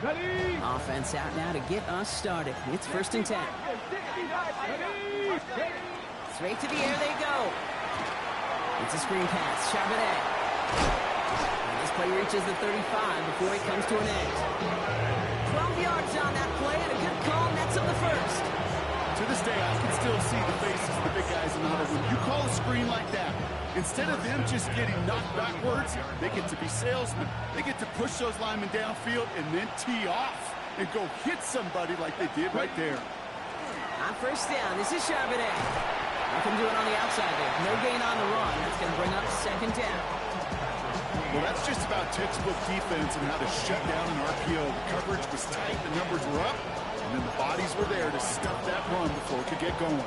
Offense out now to get us started. It's 1st and 10. Straight to the air they go. It's a screen pass. Charbonnet. And this play reaches the 35 before it comes to an end. 12 yards on that play and a good call. Nets on the first. To this day, I can still see the faces of the big guys in the huddle. When you call a screen like that, instead of them just getting knocked backwards, they get to be salesmen. They get to push those linemen downfield and then tee off and go hit somebody like they did right there. On 1st down, this is Charbonnet. Nothing doing on the outside there. No gain on the run. That's going to bring up 2nd down. Well, that's just about textbook defense and how to shut down an RPO. The coverage was tight, the numbers were up, and then the bodies were there to stuff that run before it could get going.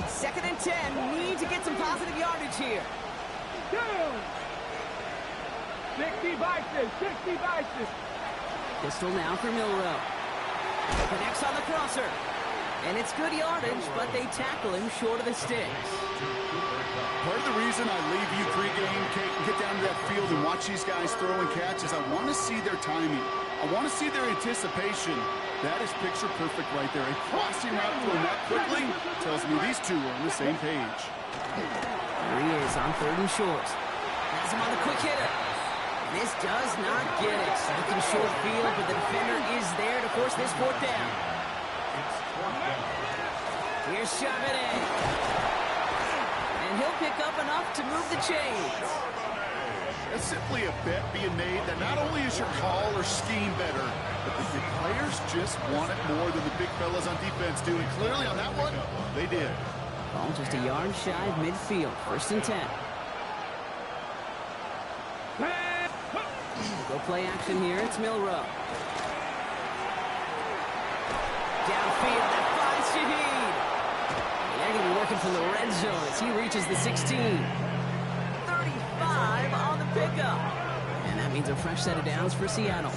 2nd and 10. Need to get some positive yardage here. 60 Bison, 60 Bison. Pistol now for Milrow. Connects on the crosser. And it's good yardage, but they tackle him short of the sticks. Part of the reason I leave you pregame, Kate, and get down to that field and watch these guys throw and catch is I want to see their timing. I want to see their anticipation. That is picture perfect right there. A crossing route thrown that quickly tells me these two are on the same page. There he is on 3rd and short. Has him on the quick hitter. This does not get it. Looking short field, but the defender is there to force this 4th down. Here's Charbonnet. And he'll pick up enough to move the chains. It's simply a bet being made that not only is your call or scheme better, but the players just want it more than the big fellas on defense do. And clearly on that one, they did. Ball just a yard shy of midfield. 1st and 10. Go play action here. It's Milrow. Downfield. That finds Shaheed. They're going to be working from the red zone as he reaches the 16. 35 on the pickup. And that means a fresh set of downs for Seattle.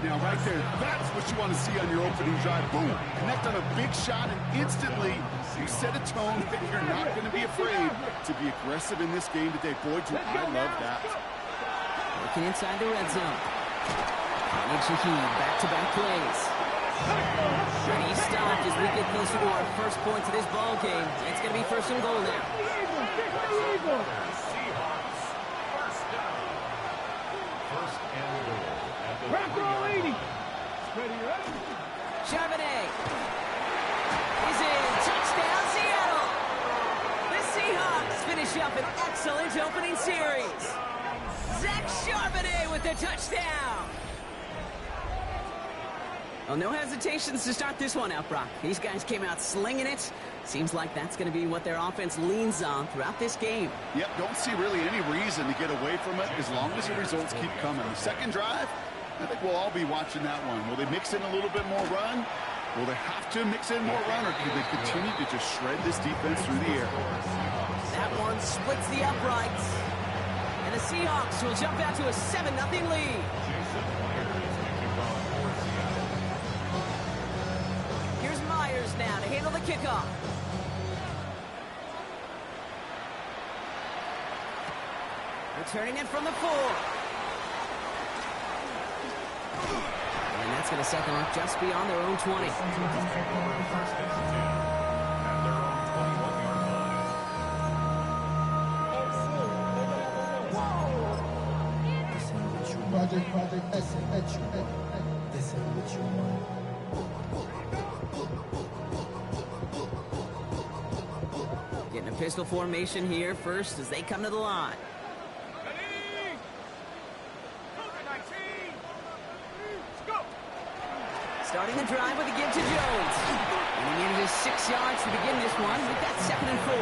Now, right there, that's what you want to see on your opening drive. Boom. Connect on a big shot, and instantly you set a tone that you're not going to be afraid to be aggressive in this game today. Boy, do I love that. Working inside the red zone. And Shaheed, back-to-back plays. And he stopped as we get closer to our first points of this ball game. It's going to be 1st and goal now. Charbonnet is in. Touchdown, Seattle. The Seahawks finish up an excellent opening series. Zach Charbonnet with the touchdown. Well, no hesitations to start this one out, Brock. These guys came out slinging it. Seems like that's going to be what their offense leans on throughout this game. Yep, don't see really any reason to get away from it as long as the results keep coming. The second drive, I think we'll all be watching that one. Will they mix in a little bit more run? Will they have to mix in more run, or can they continue to just shred this defense through the air? That one splits the uprights. And the Seahawks will jump out to a 7-0 lead. Here's Myers now to handle the kickoff. Returning it from the 4. And that's going to set them up just beyond their own 20. Getting a pistol formation here first as they come to the line. Starting the drive with a give to Jones. And he needed just 6 yards to begin this one. We've got 2nd and 4.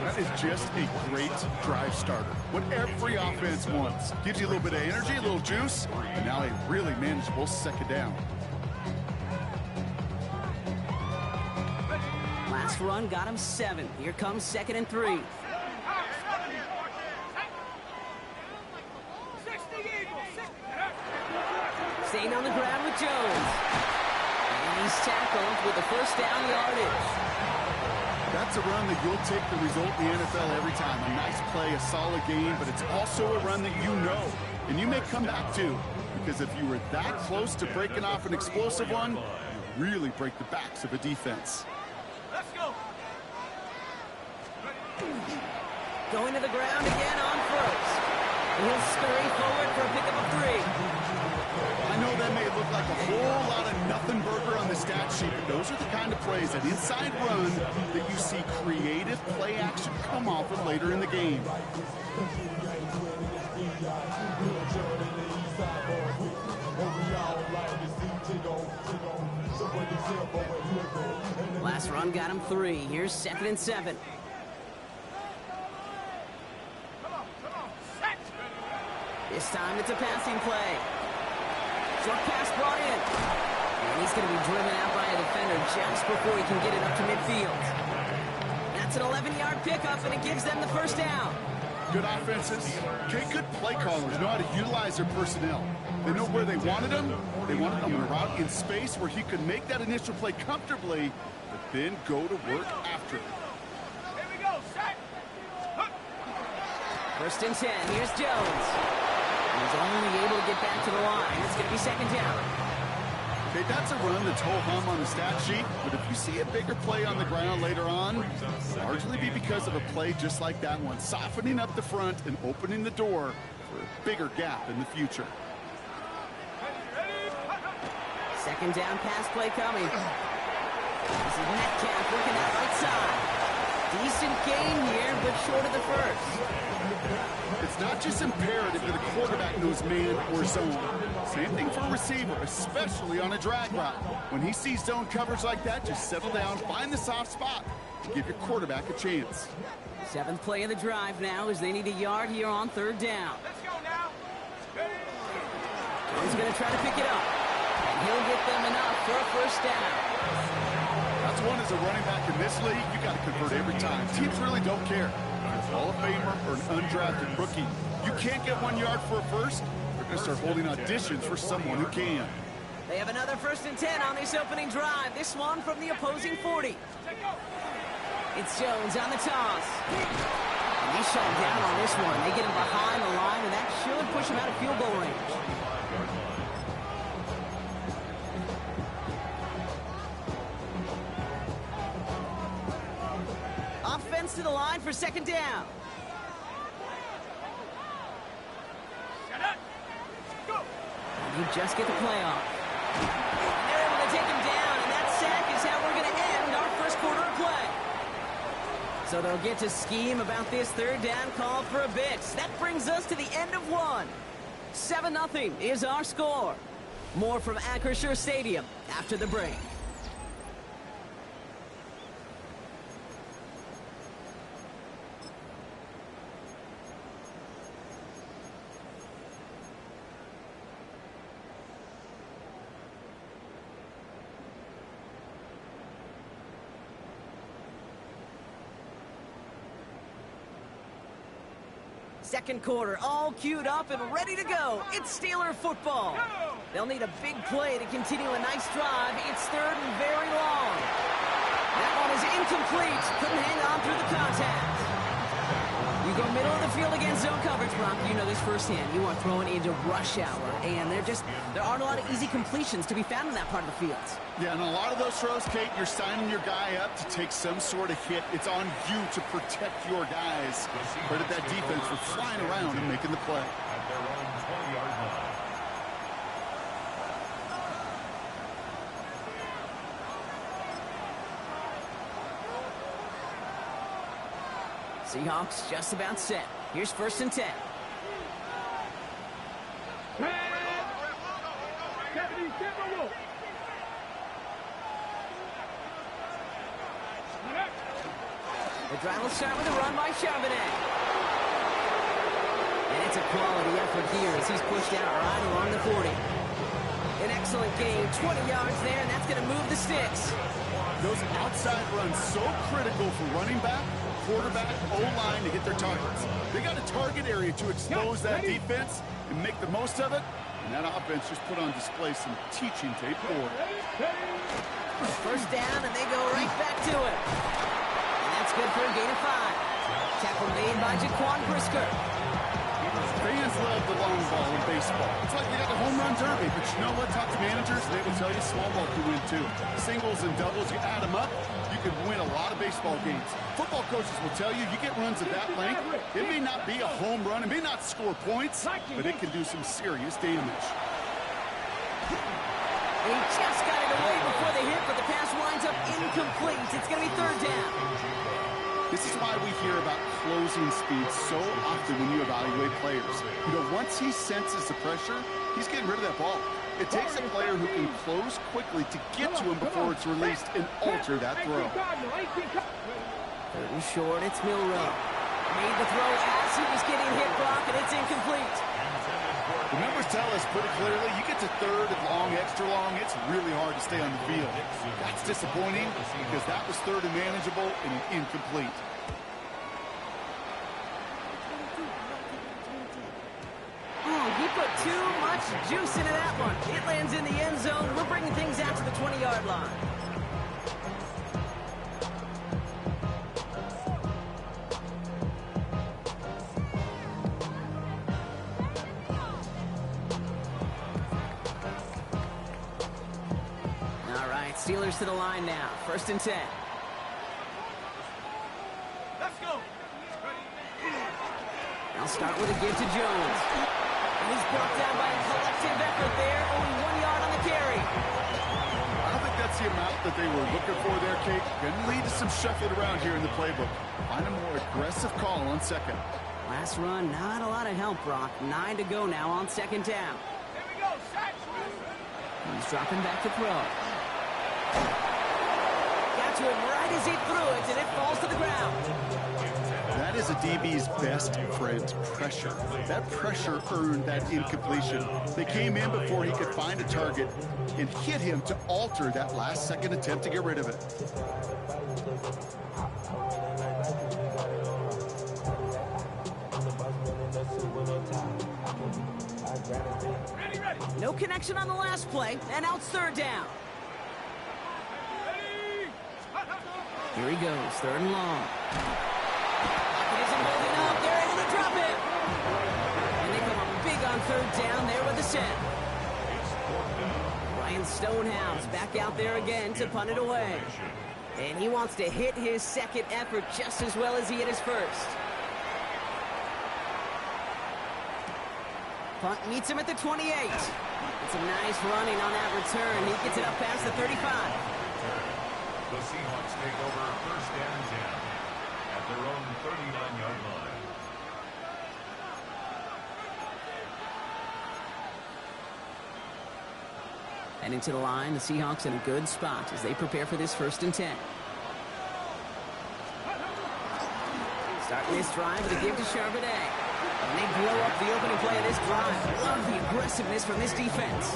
That is just a great drive starter. What every offense wants. Gives you a little bit of energy, a little juice, and now a really manageable 2nd down. Last run got him 7. Here comes 2nd and 3. Staying on the ground with Jones. And he's tackled with the 1st down yardage. That's a run that you'll take the result in the NFL every time. A nice play, a solid game, but it's also a run that you know And you may come back too, because if you were that close to breaking off an explosive one, you really break the backs of a defense. Let's go. Going to the ground again on first. And he'll scurry forward for a pickup of 3. I know that may look like a whole lot of nothing burger on the stat sheet, but those are the kind of plays, that inside run, that you see creative play action come off of later in the game. Last run got him 3. Here's 2nd and 7. This time it's a passing play. Short pass brought in. And he's going to be driven out by a defender just before he can get it up to midfield. That's an 11-yard pickup, and it gives them the first down. Good offenses. Okay, good play callers know how to utilize their personnel. They know where they wanted them. They wanted them in a route in space where he could make that initial play comfortably, but then go to work after it. Here we go, set. First and 10. Here's Jones. He's only able to get back to the line. It's going to be 2nd down. Okay, that's a run that's ho-hum on the stat sheet, but if you see a bigger play on the ground later on, largely be because of a play just like that one, softening up the front and opening the door for a bigger gap in the future. 2nd down pass play coming. This is Metcalf working that right side. Decent gain here, but short of the first. It's not just imperative that a quarterback knows man or zone. Same thing for a receiver, especially on a drag route. When he sees zone coverage like that, just settle down, find the soft spot, and give your quarterback a chance. 7th play of the drive now as they need a yard here on 3rd down. Let's go now. He's going to try to pick it up. And he'll get them enough for a first down. That's one as a running back in this league, you got to convert every time. Teams really don't care. Hall of Famer or an undrafted rookie. You can't get 1 yard for a first, they're going to start holding auditions for someone who can. They have another 1st and 10 on this opening drive. This one from the opposing 40. It's Jones on the toss. And he's shut down on this one. They get him behind the line, and that should push him out of field goal range. Offense to the line for 2nd down. And you just get the play off. They're able to take him down, and that sack is how we're going to end our first quarter of play. So they'll get to scheme about this 3rd down call for a bit. That brings us to the end of 1. 7-0 is our score. More from Acrisure Stadium after the break. Second quarter, all queued up and ready to go. It's Steeler football. They'll need a big play to continue a nice drive. It's 3rd and very long. That one is incomplete. Couldn't hang on through the contact. You go middle of the field against zone coverage, Brock. You know this firsthand. You are throwing into rush hour, and there aren't a lot of easy completions to be found in that part of the field. Yeah, and a lot of those throws, Kate, you're signing your guy up to take some sort of hit. It's on you to protect your guys. Credit that defense for flying around and making the play. Seahawks just about set. Here's 1st and 10. The drive will start with a run by Charbonnet. And it's a quality effort here as he's pushed out right along the 40. An excellent gain, 20 yards there, and that's going to move the sticks. Those outside runs so critical for running back, quarterback, O-line to get their targets. They got a target area to expose that defense and make the most of it, and that offense just put on display some teaching tape forward. First down, and they go right back to it. And that's good for a gain of 5. Tackle made by Jaquan Brisker. Fans love the long ball in baseball. It's like they got the home run derby, but you know what? Talk to managers, and they will tell you small ball can win too. Singles and doubles, you add them up, you can win a lot of baseball games. Football coaches will tell you, you get runs of that length, it may not be a home run, it may not score points, but it can do some serious damage. He just got it away before the hit, but the pass winds up incomplete. It's going to be third down. This is why we hear about closing speed so often when you evaluate players. You know, once he senses the pressure, he's getting rid of that ball. It takes a player who can close quickly to get to him before it's released and alter that throw. Third and short, it's Milroe. Made the throw as he was getting hit, Brock, and it's incomplete. The numbers tell us pretty clearly, you get to third and long, extra long, it's really hard to stay on the field. That's disappointing because that was third and manageable and incomplete. Oh, he put too much juice into that one. It lands in the end zone. We're bringing things out to the 20-yard line. Steelers to the line now. First and 10. Let's go. I'll start with a give to Jones. And he's brought down by a collective effort there. Only 1 yard on the carry. I don't think that's the amount that they were looking for there, Kate. Going to lead to some shuffling around here in the playbook. Find a more aggressive call on second. Last run, not a lot of help, Brock. 9 to go now on second down. Here we go, set. He's dropping back to throw. Got to him right as he threw it, and it falls to the ground. That is a DB's best friend, pressure. That pressure earned that incompletion. They came in before he could find a target and hit him to alter that last-second attempt to get rid of it. Ready. No connection on the last play, and now it's third down. Here he goes, third and long. Pocket isn't holding up. They're able to drop it. And they come up big on third down there with the set. Ryan Stonehouse back out there again to punt it away. And he wants to hit his second effort just as well as he hit his first. Punt meets him at the 28. It's a nice running on that return. He gets it up past the 35. The Seahawks take over first and 10 at their own 39-yard line. Heading to the line, the Seahawks in a good spot as they prepare for this first and 10. Starting this drive with a give to Charbonnet. And they blow up the opening play of this drive. Love the aggressiveness from this defense.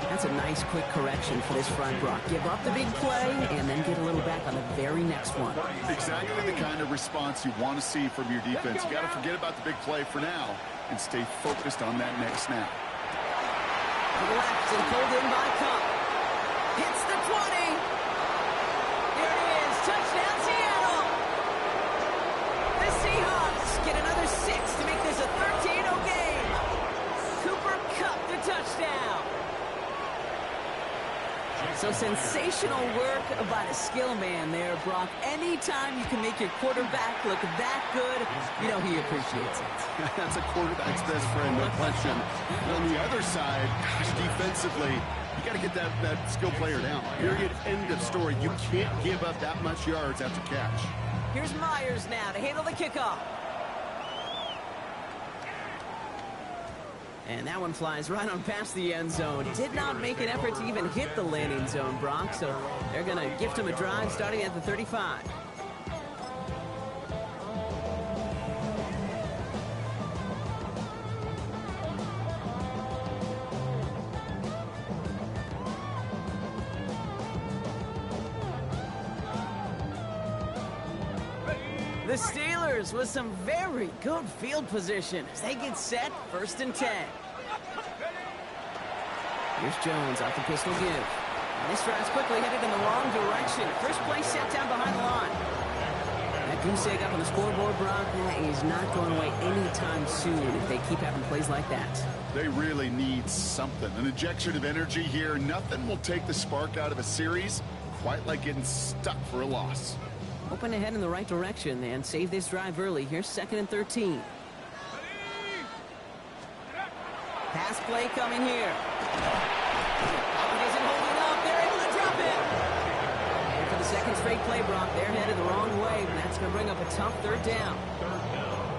That's a nice quick correction for this front, Brock. Give up the big play and then get a little back on the very next one. Exactly the kind of response you want to see from your defense. You got to forget about the big play for now and stay focused on that next snap. To the left and pulled in by Cup. Hits the 20. Here it is. Touchdown, Seattle. The Seahawks get another 6 to make this a 13-0 game. Cooper Kupp the touchdown. So sensational work by the skill man there, Brock. Anytime you can make your quarterback look that good, you know he appreciates it. That's a quarterback's best friend, no question. And on the other side, gosh, defensively, you got to get that skill player down. Period. End of story. You can't give up that much yards after catch. Here's Myers now to handle the kickoff. And that one flies right on past the end zone. Did not make an effort to even hit the landing zone, Brock. So they're going to gift him a drive starting at the 35. The Steelers with some very good field position as they get set, first and 10. Here's Jones off the pistol give. And this drive's quickly headed in the wrong direction. First play set down behind the line. That goose egg up on the scoreboard, Brock. That is not going away anytime soon if they keep having plays like that. They really need something. An injection of energy here. Nothing will take the spark out of a series quite like getting stuck for a loss. Hoping to head in the right direction and save this drive early. Here's 2nd and 13. Pass play coming here. Pocket isn't holding up. They're able to drop it. And for the second straight play, Brock, they're headed the wrong way, but that's going to bring up a tough 3rd down.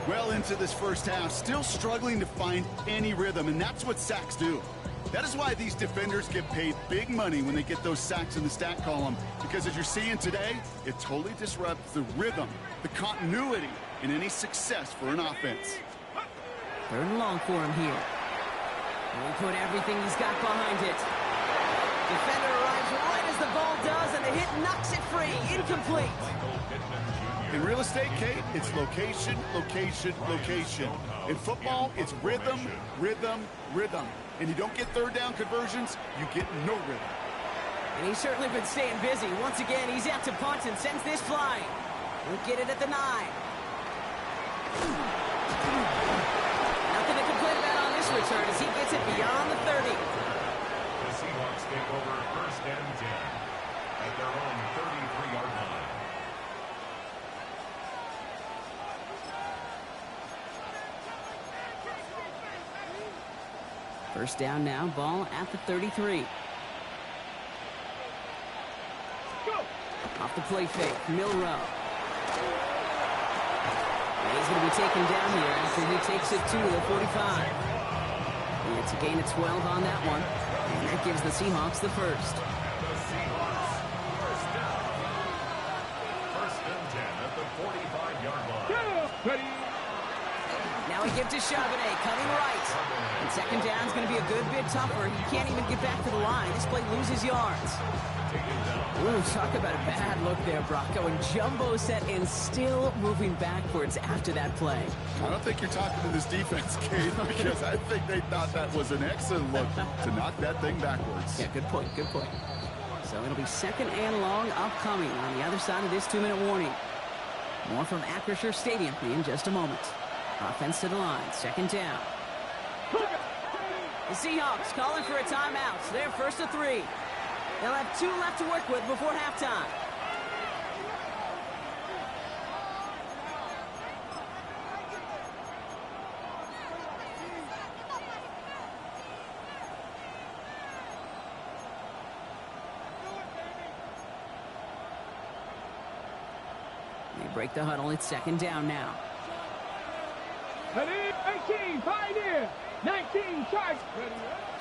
Well into this first half, still struggling to find any rhythm, and that's what sacks do. That is why these defenders get paid big money when they get those sacks in the stat column, because as you're seeing today, it totally disrupts the rhythm, the continuity, and any success for an offense. 3rd and long for him here. He'll put everything he's got behind it. Defender arrives right as the ball does, and the hit knocks it free. Incomplete. In real estate, Kate, it's location, location, location. In football, it's rhythm, rhythm, rhythm. And you don't get 3rd down conversions, you get no rhythm. And he's certainly been staying busy. Once again, he's out to punt and sends this flying. He'll get it at the 9. Nothing to complain about on this return as he gets it beyond the 30. The Seahawks take over 1st and 10 at their own 33-yard line. First down now, ball at the 33. Off the play fake, Milrow. He's going to be taken down here after he takes it to the 45. And it's a gain of 12 on that one. And that gives the Seahawks the first. The Seahawks, first down. 1st and 10 at the 45-yard line. Now we give to Charbonnet, coming right. And 2nd down is going to be a good bit tougher. He can't even get back to the line. This play loses yards. Ooh, talk about a bad look there, Brock. Going jumbo set and still moving backwards after that play. I don't think you're talking to this defense, Kate, because I think they thought that was an excellent look to knock that thing backwards. Yeah, good point, good point. So it'll be 2nd and long upcoming on the other side of this 2-minute warning. More from Acrisure Stadium in just a moment. Offense to the line, 2nd down. The Seahawks calling for a timeout. So they're 1st and 3. They'll have 2 left to work with before halftime. They break the huddle. It's 2nd down now. 18, Pioneer. 19, Charge.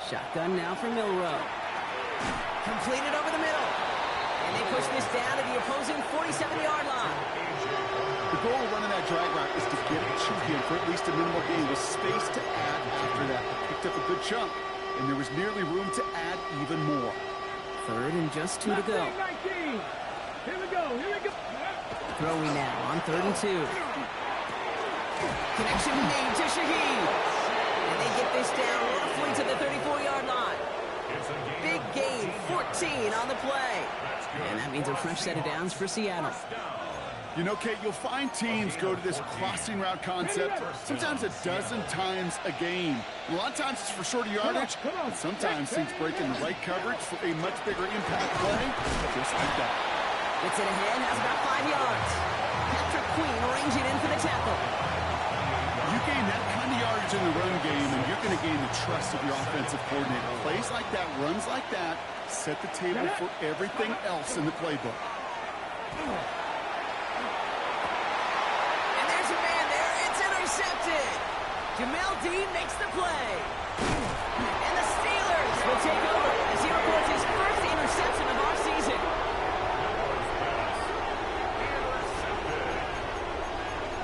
Shotgun now for Milrow. Completed over the middle. And they push this down to the opposing 47-yard line. The goal of running that drag route is to get it to him for at least a minimal gain with space to add after that. They picked up a good chunk, and there was nearly room to add even more. 3rd and just 2 to go. 19. Here we go, here we go. Throwing now on 3rd and 2. Connection made to Shaheed. And they get this down roughly to the 34-yard line. Big gain, 14 on the play. And that means a fresh set of downs for Seattle. You know, Kate, you'll find teams go to this crossing route concept sometimes a dozen times a game. A lot of times it's for shorter yardage, but sometimes teams break in the right coverage for a much bigger impact play, just like that. Gets it ahead, has about 5 yards. Patrick Queen arranging in for the tackle. You gain that kind of yardage in the run game, and you're going to gain the trust of your offensive coordinator. Plays like that, runs like that, set the table for everything else in the playbook. And there's a man there. It's intercepted. Jamel Dean makes the play. And the Steelers will take over as he records his first interception of our season.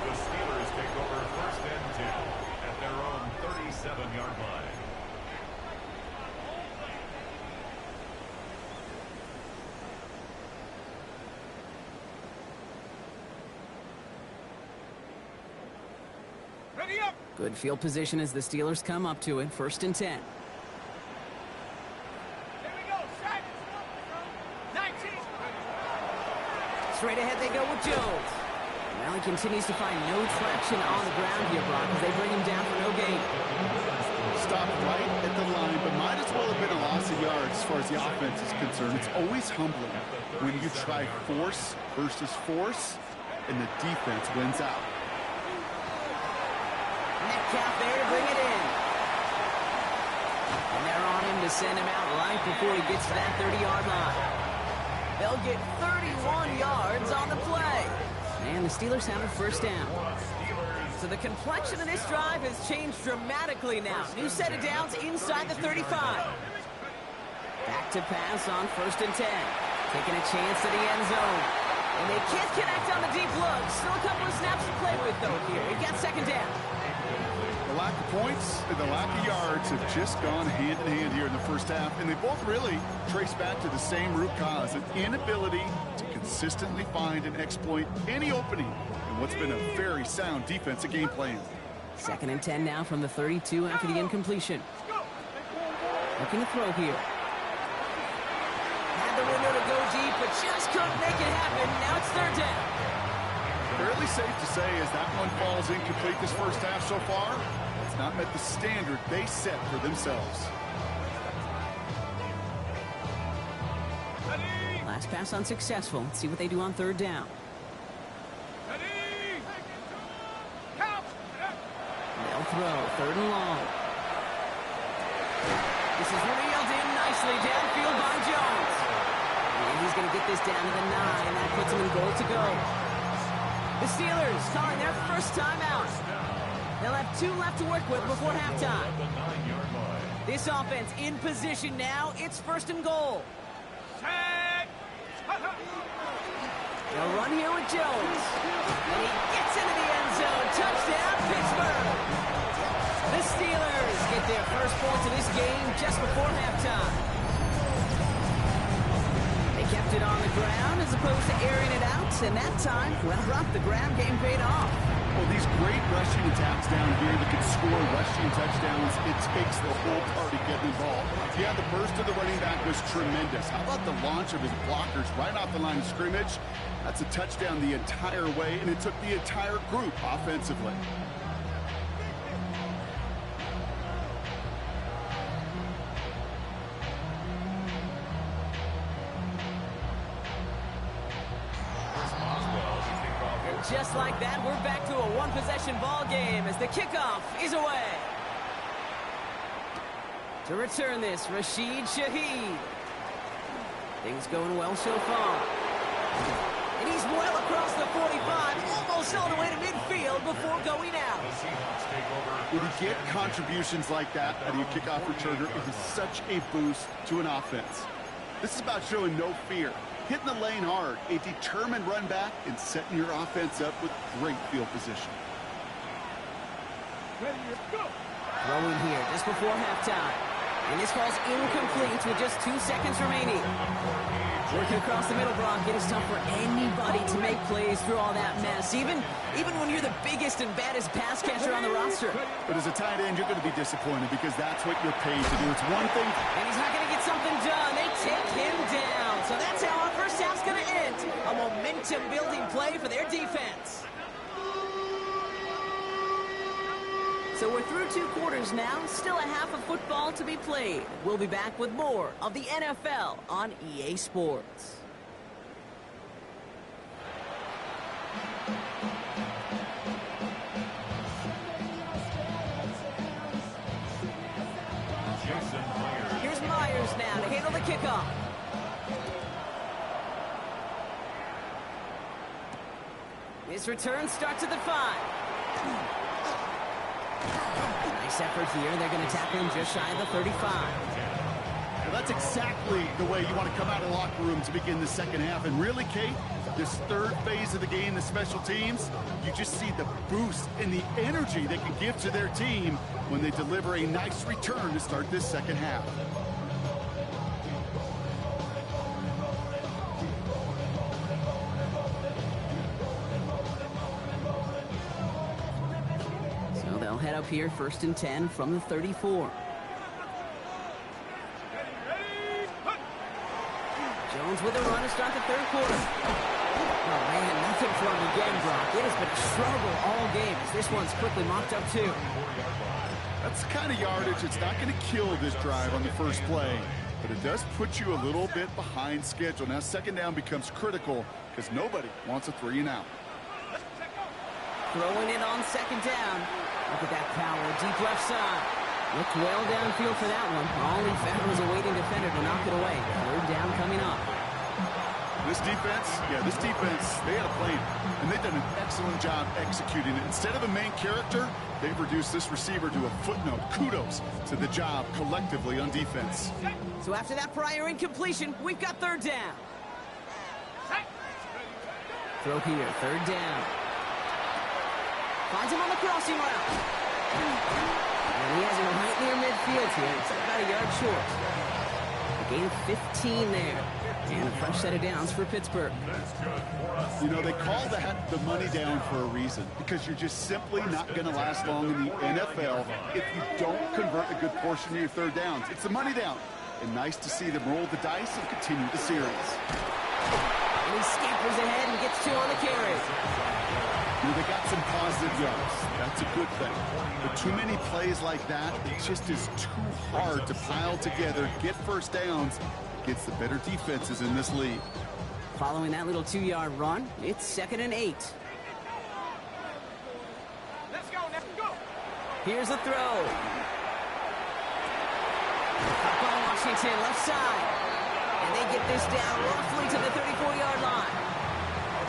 The Steelers take over 1st and 10 at their own 37-yard line. Ready up. Good field position as the Steelers come up to it. 1st and 10. Here we go, set. 19. Straight ahead they go with Jones. Well, he continues to find no traction on the ground here, Brock, as they bring him down for no gain. Stopped right at the line, but might as well have been a loss of yards as far as the offense is concerned. It's always humbling when you try force versus force, and the defense wins out. Metcalf there to bring it in. And they're on him to send him out right before he gets to that 30-yard line. They'll get 31 yards on the play. And the Steelers have a first down. So the complexion of this drive has changed dramatically now. New set of downs inside the 35. Back to pass on 1st and 10. Taking a chance to the end zone. And they can't connect on the deep look. Still a couple of snaps to play with, though, here. It got 2nd down. The lack of points and the lack of yards have just gone hand in hand here in the first half, and they both really trace back to the same root cause, an inability to consistently find and exploit any opening in what's been a very sound defensive game plan. 2nd and 10 now from the 32 after the incompletion. Looking to throw here. Had the window to go deep, but just couldn't make it happen. Now it's 3rd down. Fairly safe to say as that one falls incomplete this first half so far, it's not met the standard they set for themselves. Last pass unsuccessful. Let's see what they do on 3rd down. They'll throw 3rd and long. This is reeled in nicely downfield by Jones. And he's going to get this down to the 9, and that puts him in goal to go. The Steelers calling their first time out. They'll have 2 left to work with before halftime. This offense in position now. It's 1st and goal. They'll run here with Jones. And he gets into the end zone. Touchdown, Pittsburgh. The Steelers get their first points of this game just before halftime. They kept it on the ground as opposed to airing it out. And that time, well, Brock, the ground game paid off. Well, these great rushing attacks down here that can score rushing touchdowns, it takes the whole party getting involved. Yeah, the burst of the running back was tremendous. How about the launch of his blockers right off the line of scrimmage? That's a touchdown the entire way, and it took the entire group offensively. Just like that, we're back to a one-possession ball game as the kickoff is away. To return this, Rashid Shaheed. Things going well so far. And he's well across the 45, almost all the way to midfield before going out. When you get contributions like that out of your kickoff returner, it is such a boost to an offense. This is about showing no fear. Hitting the lane hard, a determined run back, and setting your offense up with great field position. Throwing here just before halftime. And this falls incomplete with just 2 seconds remaining. Working across the middle, Brock, it is tough for anybody to make plays through all that mess, even when you're the biggest and baddest pass catcher on the roster. But as a tight end, you're going to be disappointed because that's what you're paid to do. It's one thing. And he's not going to get something done. They take him down. So that's how our first half's going to end. A momentum-building play for their defense. So we're through 2 quarters now. Still a half of football to be played. We'll be back with more of the NFL on EA Sports. Here's Myers now to handle the kickoff. This return starts at the 5. Nice effort here. They're going to tackle him just shy of the 35. Well, that's exactly the way you want to come out of the locker room to begin the second half. And really, Kate, this 3rd phase of the game, the special teams, you just see the boost and the energy they can give to their team when they deliver a nice return to start this second half. Head up here, 1st and 10 from the 34. Jones with a run to start the 3rd quarter. Oh, man, nothing from him again, Brock. It has been a struggle all game as this one's quickly mopped up, too. That's the kind of yardage it's not going to kill this drive on the first play, but it does put you a little bit behind schedule. Now, second down becomes critical because nobody wants a 3-and-out. Throwing it on second down. Look at that power, deep left side. Looked well downfield for that one. All he found was a waiting defender to knock it away. Third down coming up. This defense, they had a plan, and they've done an excellent job executing it. Instead of a main character, they've reduced this receiver to a footnote. Kudos to the job collectively on defense. So after that prior incompletion, we've got third down. Throw here, third down. Finds him on the crossing route. And he has him right near midfield here. It's about a yard short. A gain of 15 there. And a fresh set of downs for Pittsburgh. You know, they call that the money down for a reason, because you're just simply not going to last long in the NFL if you don't convert a good portion of your third downs. It's the money down. And nice to see them roll the dice and continue the series. And he scampers ahead and gets 2 on the carry. You know, they got some positive yards. That's a good thing. But too many plays like that, it just is too hard to pile together, get first downs against the better defenses in this league. Following that little 2-yard run, it's 2nd and 8. Let's go. Here's a throw. Up on Washington, left side. And they get this down roughly to the 34-yard line.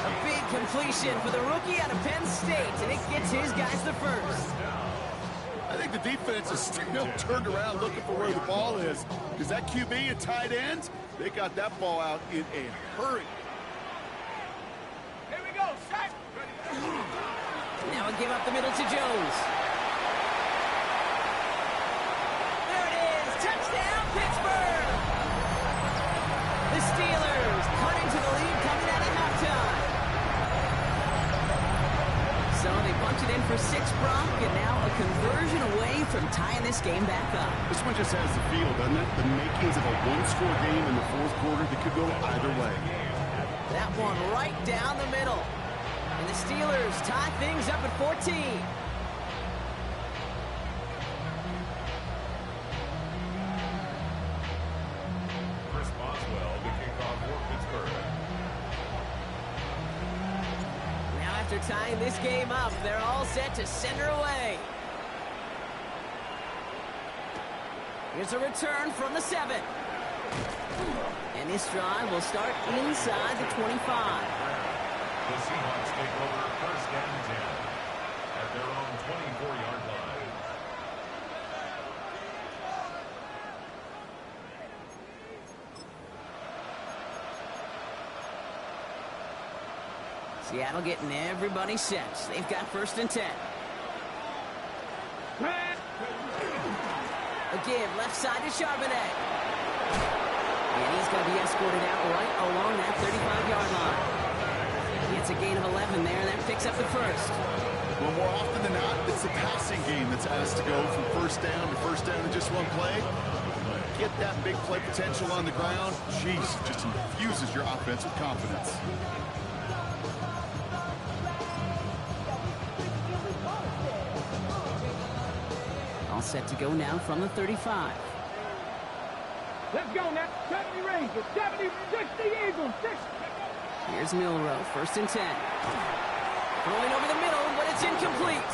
A big completion for the rookie out of Penn State, and it gets his guys the first. I think the defense is still turned around looking for where the ball is, because that QB and tight ends, they got that ball out in a hurry. Here we go, sack. Now a give up the middle to Jones. There it is, touchdown Pittsburgh! The Steelers cut into the lead coming out of halftime. So they punch it in for 6, Brock, and now a conversion away from tying this game back up. This one just has the feel, doesn't it? The makings of a one-score game in the fourth quarter that could go either way. That one right down the middle. And the Steelers tie things up at 14. Chris Boswell, the kickoff for Pittsburgh. Now after tying this game up, they're all set to send her away. Here's a return from the 7. And this drive will start inside the 25. The Seahawks take over 1st and 10 at their own 24-yard line. Seattle getting everybody set. They've got 1st and 10. A give left side to Charbonnet. And he's going to be escorted out right along that 35-yard line. He gets a gain of 11 there, and that picks up the first. Well, more often than not, it's the passing game that's asked to go from first down in just one play. Get that big play potential on the ground. Jeez, just infuses your offense with confidence. All set to go now from the 35. Let's go now. 70 Rangers, 70, 60 Eagles, 60. Here's Milrow, 1st and 10. Throwing over the middle, but it's incomplete.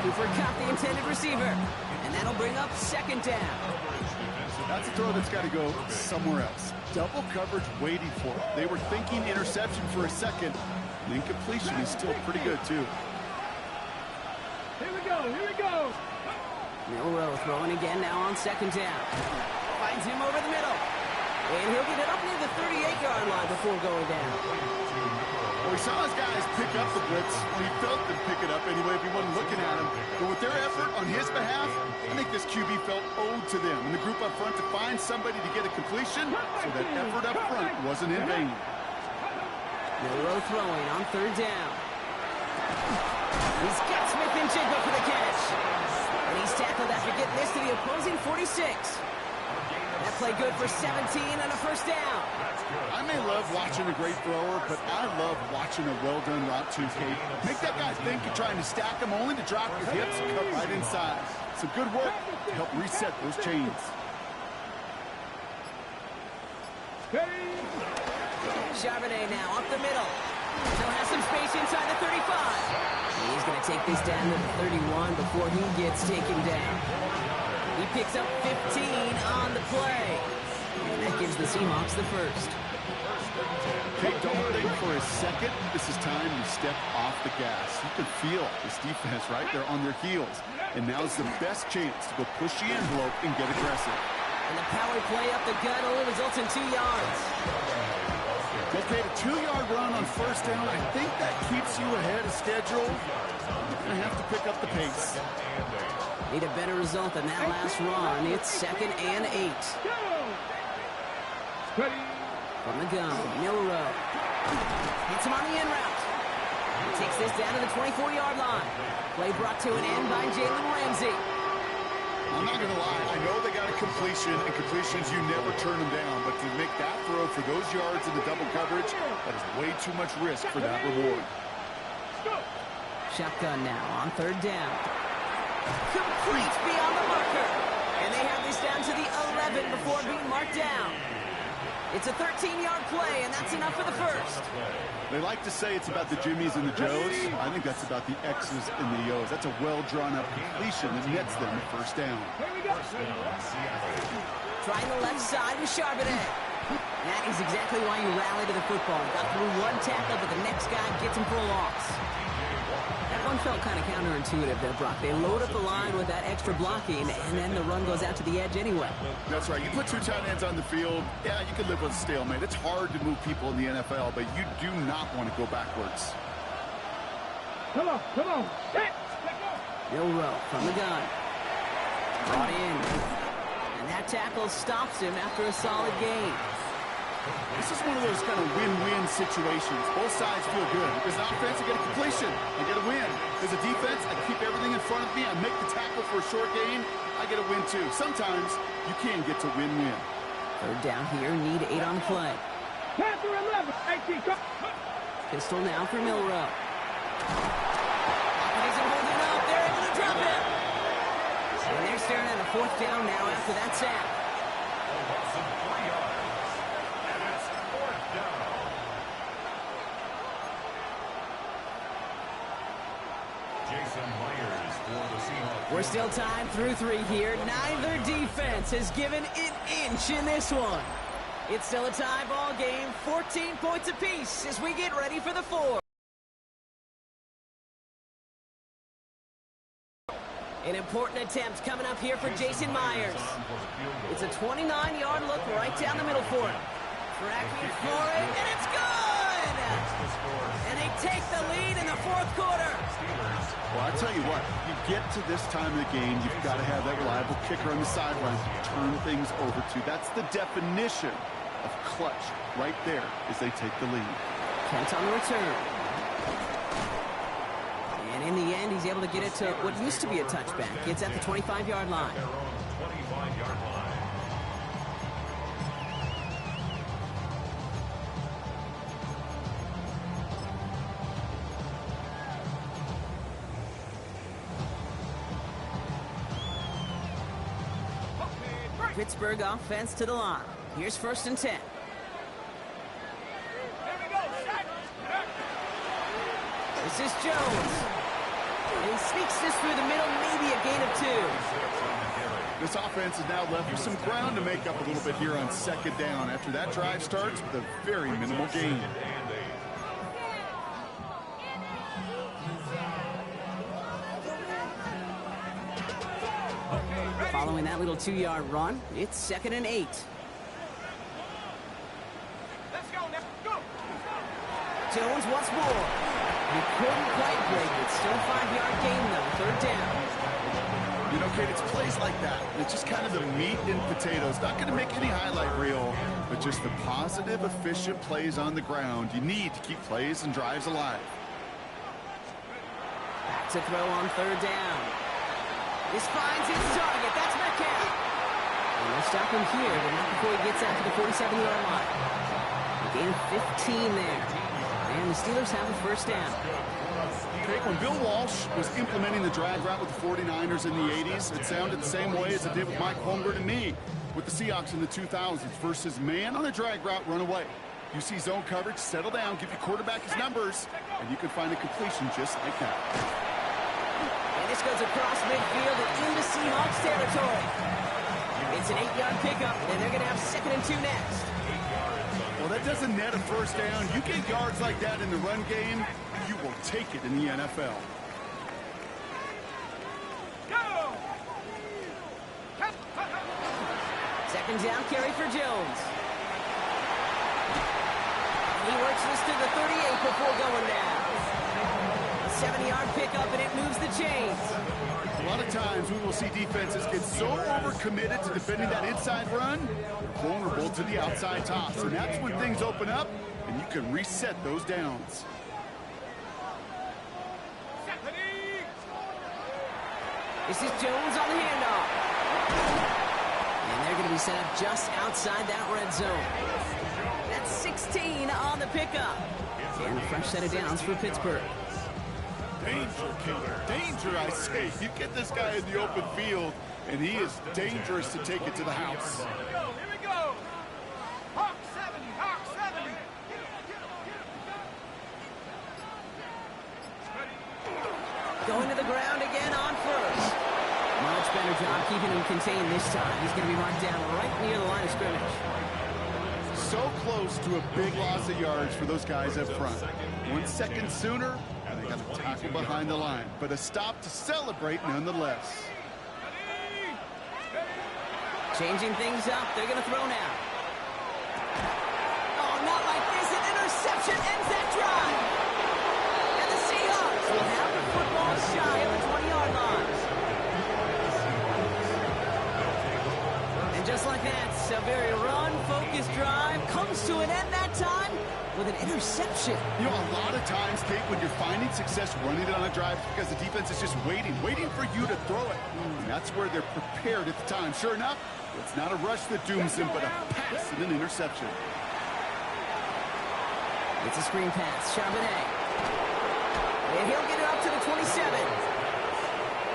Cooper caught the intended receiver, and that'll bring up 2nd down. That's a throw that's got to go somewhere else. Double coverage waiting for it. They were thinking interception for a second. And incompletion is still pretty good, too. Here we go. Milrow throwing again now on 2nd down. Finds him over the middle. And he'll get it up near the 38-yard line before going down. Well, we saw his guys pick up the blitz. Well, he felt them pick it up anyway if he wasn't looking at him. But with their effort on his behalf, I think this QB felt owed to them and the group up front to find somebody to get a completion, so that effort up front wasn't in vain. Milrow throwing on 3rd down. He's got Smith and Jigba for the catch. And he's tackled after getting this to the opposing 46. That play good for 17 and a first down. I may love watching a great thrower, but I love watching a well-done route too, Kate. Make that guy think you're trying to stack him only to drop your hips and cut right inside. Some good work to help reset those chains. Charbonnet now up the middle. Still has some space inside the 35. He's going to take this down to the 31 before he gets taken down. He picks up 15 on the play. And that gives the Seahawks the first. Hey, don't think for a second this is time to step off the gas. You can feel this defense right there on their heels. And now's the best chance to go push the envelope and get aggressive. And the power play up the gut only results in 2 yards. Okay, a 2-yard run on first down. I think that keeps you ahead of schedule. You're going to have to pick up the pace. Need a better result than that last run. It's 2nd and 8. From the gun, Milrow. Hits him on the in route. He takes this down to the 24-yard line. Play brought to an end by Jalen Ramsey. I'm not going to lie. I know they got a completion, and completions, you never turn them down. But to make that throw for those yards in the double coverage, that is way too much risk for that reward. Shotgun now on 3rd down. Complete beyond the marker. And they have this down to the 11 before being marked down. It's a 13-yard play, and that's enough for the first. They like to say it's about the Jimmies and the Joes. I think that's about the X's and the O's. That's a well-drawn-up completion that nets them the first down. Trying the left side with Charbonnet. That is exactly why you rally to the football. Got through one tackle, but the next guy gets him for a loss. That one felt kind of counterintuitive there, Brock. They load up the line with that extra blocking, and then the run goes out to the edge anyway. That's right. You put 2 tight ends on the field, yeah, you can live with a stalemate. It's hard to move people in the NFL, but you do not want to go backwards. Come on. Milrow from the gun. Brought in. And that tackle stops him after a solid gain. This is one of those kind of win-win situations. Both sides feel good. As an offense, I get a completion. I get a win. As a defense, I keep everything in front of me. I make the tackle for a short gain. I get a win, too. Sometimes you can get to win-win. 3rd down here. Need 8 on the play. Panther 11. 18. Pistol now for Milrow. Offense isn't holding up. They're able to drop him. And they're staring at a 4th down now after that sack. We're still tied through 3 here. Neither defense has given an inch in this one. It's still a tie ball game, 14 points apiece as we get ready for the 4th. An important attempt coming up here for Jason Myers. It's a 29-yard look right down the middle for him. Tracking for it, and it's good! And they take the lead in the 4th quarter. Well, I tell you what, you get to this time of the game, you've got to have that reliable kicker on the sidelines to turn things over to. That's the definition of clutch right there as they take the lead. Kent on the return. And in the end, he's able to get it to what used to be a touchback. It's at the 25-yard line. Pittsburgh offense to the line. Here's 1st and 10. This is Jones. And he sneaks this through the middle, maybe a gain of 2. This offense is now left with some ground to make up a little bit here on 2nd down after that drive starts with a very minimal gain. Following that little 2-yard run, it's 2nd and 8. Let's go now. Go. Jones once more. He couldn't quite break it. Still a 5-yard gain, though. 3rd down. You know, Kate, it's plays like that. It's just kind of the meat and potatoes. Not going to make any highlight reel, but just the positive, efficient plays on the ground. You need to keep plays and drives alive. Back to throw on 3rd down. This finds his target. That's Metcalf. And they'll stop him here, but not before he gets out to the 47-yard line. A gain of 15 there. And the Steelers have a first down. Okay, when Bill Walsh was implementing the drag route with the 49ers in the 80s, it sounded the same way as it did with Mike Holmgren and me with the Seahawks in the 2000s versus man on a drag route, run away. You see zone coverage, settle down, give your quarterback his numbers, and you can find a completion just like that. And this goes across midfield and into Seahawks territory. It's an 8-yard pickup, and they're going to have 2nd and 2 next. Well, that doesn't net a first down. You get yards like that in the run game, you will take it in the NFL. Go! 2nd down carry for Jones. He works this to the 38 before going down. A 70-yard pickup, and it moves the chains. A lot of times we will see defenses get so overcommitted to defending that inside run, they're vulnerable to the outside toss. And that's when things open up, and you can reset those downs. This is Jones on the handoff. And they're going to be set up just outside that red zone. That's 16 on the pickup. And a fresh set of downs for Pittsburgh. Danger, killer. Danger, I say. You get this guy in the open field, and he is dangerous to take it to the house. Here we go. Hawk 70, Hawk 70. Going to the ground again on first. Much better job keeping him contained this time. He's going to be marked down right near the line of scrimmage. So close to a big loss of yards for those guys up front. 1 second sooner, and they got a tackle behind the line. But a stop to celebrate nonetheless. Changing things up. They're going to throw now. Oh, not like this. An interception ends that drive. And the Seahawks will have the football shy of the 20-yard line. And just like that, a very run-focused drive comes to an end that time with an interception. You know, a lot of times, Kate, when you're finding success running it on a drive, it's because the defense is just waiting for you to throw it. And that's where they're prepared at the time. Sure enough, it's not a rush that dooms them, but a pass and an interception. It's a screen pass. Charbonnet. And he'll get it up to the 27.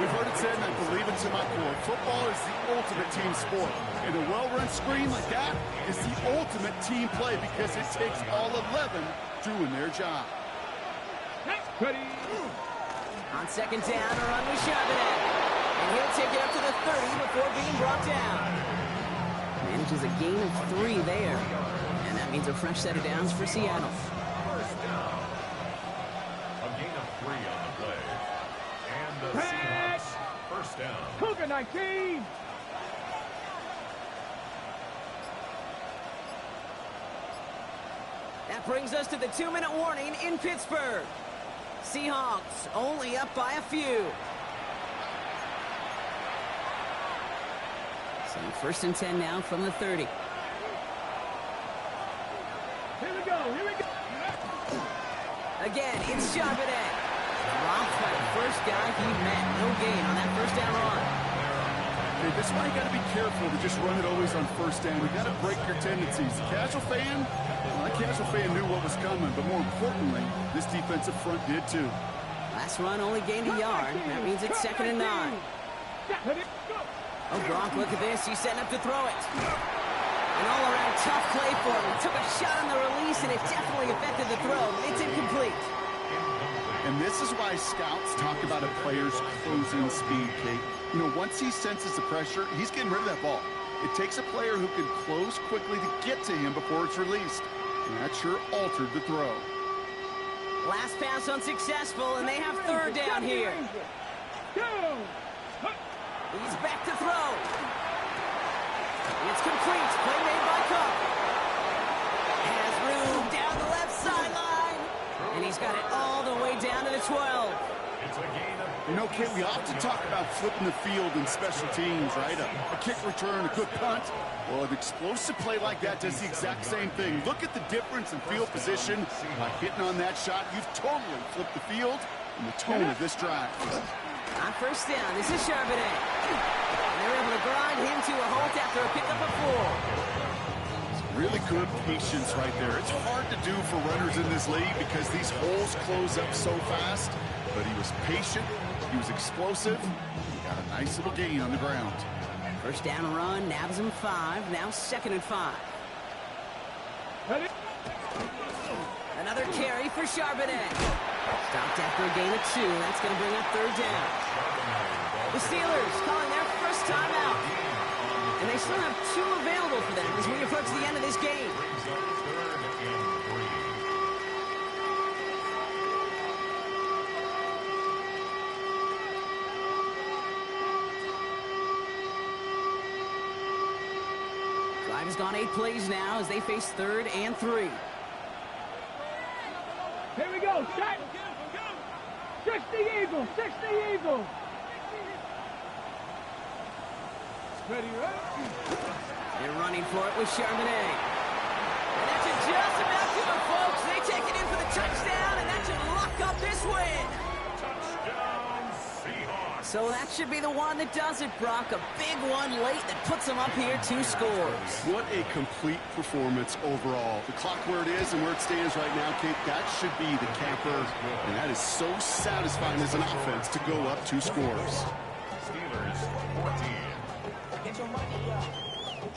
We've heard it said, and I believe it to my core, football is the ultimate team sport. And a well-run screen like that is the ultimate team play because it takes all 11 doing their job. Ready. On 2nd down, a run with Charbonnet. And he'll take it up to the 30 before being brought down. Manages a gain of 3 there. And that means a fresh set of downs for Seattle. First down. A gain of 3 on the play. And the Seahawks first down. Cougar 19. That brings us to the 2-minute warning in Pittsburgh. Seahawks only up by a few. So 1st and 10 now from the 30. Here we go. Again, it's Charbonnet. Dropped by the first guy he met. No gain on that first down run. Hey, this is why you got to be careful to just run it always on first down. You got to break your tendencies. The casual fan, well, that casual fan knew what was coming, but more importantly, this defensive front did too. Last run only gained a yard. That means it's 2nd and 9. Oh, Gronk, look at this. He's setting up to throw it. An all-around tough play for him. He took a shot on the release, and it definitely affected the throw. It's incomplete. And this is why scouts talk about a player's closing speed, Kate. You know, once he senses the pressure, he's getting rid of that ball. It takes a player who can close quickly to get to him before it's released. And that sure altered the throw. Last pass unsuccessful, and they have 3rd down here. He's back to throw. It's complete. Play made by Cook. Has room down the left sideline. And he's got it all the way down to the 12. It's a gain of... You know, Kate, we often talk about flipping the field in special teams, right? A kick return, a good punt. Well, an explosive play like that does the exact same thing. Look at the difference in field position. By hitting on that shot, you've totally flipped the field and the tone of this drive. On 1st down, this is Charbonnet. And they're able to grind him to a halt after a pickup of 4. Really good patience right there. It's hard to do for runners in this league because these holes close up so fast. But he was patient. He was explosive. He got a nice little gain on the ground. First down run, nabs him 5. Now 2nd and 5. Another carry for Charbonnet. Stopped after a gain of 2. That's going to bring up 3rd down. The Steelers calling their first timeout. And they still have 2 available for them as we approach the end of this game. Drive has gone 8 plays now as they face 3rd and 3. Here we go. Shot. 60 Eagles. 60 Eagles. Ready, right? They're running for it with Charbonnet. And that should just about do it, folks. They take it in for the touchdown, and that should lock up this win. Touchdown, Seahawks. So that should be the one that does it, Brock. A big one late that puts them up here 2 scores. What a complete performance overall. The clock where it is and where it stands right now, Kate, that should be the capper. And that is so satisfying as an offense to go up 2 scores. Steelers 14.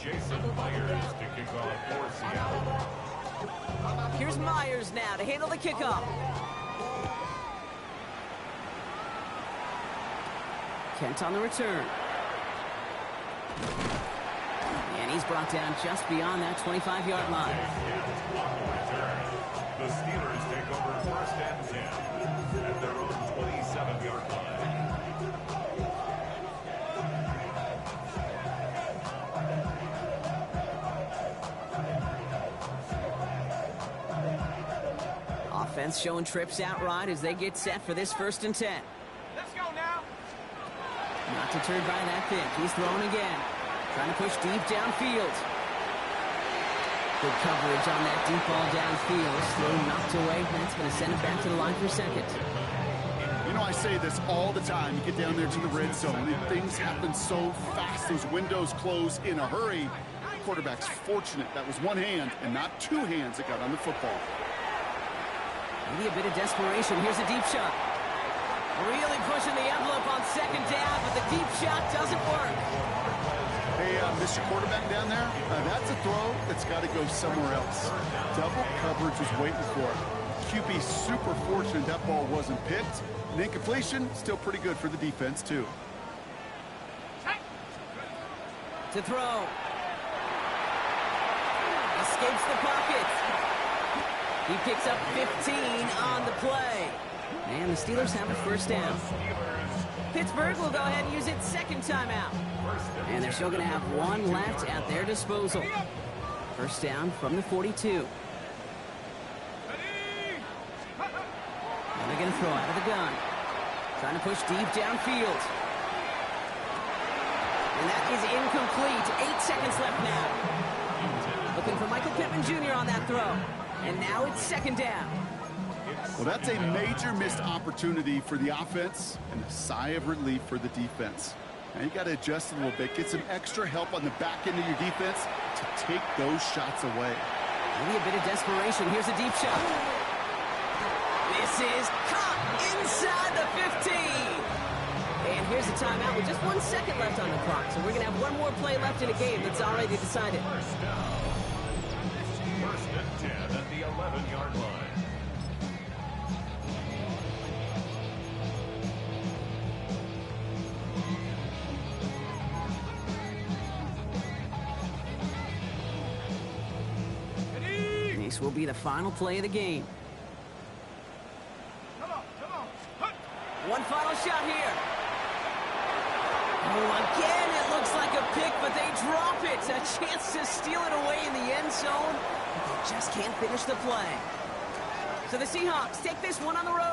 Jason Myers to kick off for Seattle. Here's Myers now to handle the kickoff. Kent on the return. And he's brought down just beyond that 25-yard line. The Steelers take over 1st and 10 at their own 27-yard line. Offense showing trips outright as they get set for this 1st and 10. Let's go now. Not deterred by that pick. He's throwing again. Trying to push deep downfield. Good coverage on that deep ball downfield. Still knocked away. That's going to send it back to the line for 2nd. You know, I say this all the time. You get down there to the red zone, and things happen so fast. Those windows close in a hurry. The quarterback's fortunate that was one hand and not 2 hands that got on the football. Maybe a bit of desperation. Here's a deep shot. Really pushing the envelope on 2nd down, but the deep shot doesn't work. Hey, Mr. Quarterback down there, that's a throw that's got to go somewhere else. Double coverage was waiting for it. QB super fortunate that ball wasn't picked. And incompletion, still pretty good for the defense, too. To throw. Escapes the pocket. He picks up 15 on the play. And the Steelers have a 1st down. Pittsburgh will go ahead and use its 2nd timeout. And they're still going to have 1 left at their disposal. 1st down from the 42. And they're going to throw out of the gun. Trying to push deep downfield. And that is incomplete. 8 seconds left now. Looking for Michael Pittman Jr. on that throw. And now it's 2nd down. Well, that's a major missed opportunity for the offense and a sigh of relief for the defense. Now you got to adjust a little bit, get some extra help on the back end of your defense to take those shots away. Maybe a bit of desperation. Here's a deep shot. This is caught inside the 15. And here's a timeout with just 1 second left on the clock. So we're going to have 1 more play left in a game that's already decided. 1st and 10 at the 11-yard line. This will be the final play of the game. Come on. One final shot here. Oh, again, it looks like a pick, but they drop it. A chance to steal it away in the end zone, but they just can't finish the play. So the Seahawks take this one on the road.